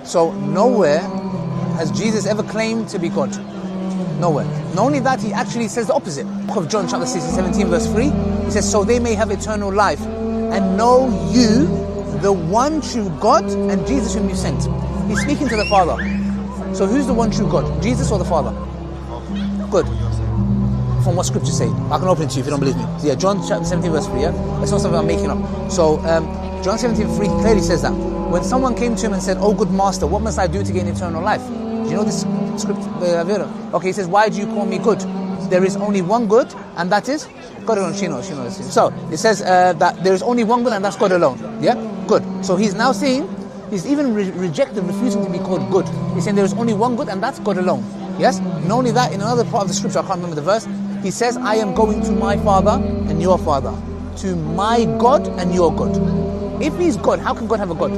So nowhere has Jesus ever claimed to be God. Nowhere. Not only that, he actually says the opposite. Of John chapter 6, 17 verse 3, he says, so they may have eternal life and know you, the one true God, and Jesus whom you sent. He's speaking to the Father. So who's the one true God? Jesus or the Father? Good. From what scriptures say. I can open it to you if you don't believe me. So yeah, John chapter 17 verse 3, yeah? It's not something I'm making up. So John 17:3 clearly says that. When someone came to him and said, oh good master, what must I do to gain eternal life? Do you know this script? Okay, he says, why do you call me good? There is only one good, and that is God alone. So it says that there is only one good, and that's God alone. Yeah? Good. So he's now saying, he's even refusing to be called good. He's saying there is only one good, and that's God alone. Yes? Not only that, in another part of the scripture, I can't remember the verse, he says, I am going to my Father and your Father, to my God and your God. If he's God, how can God have a God?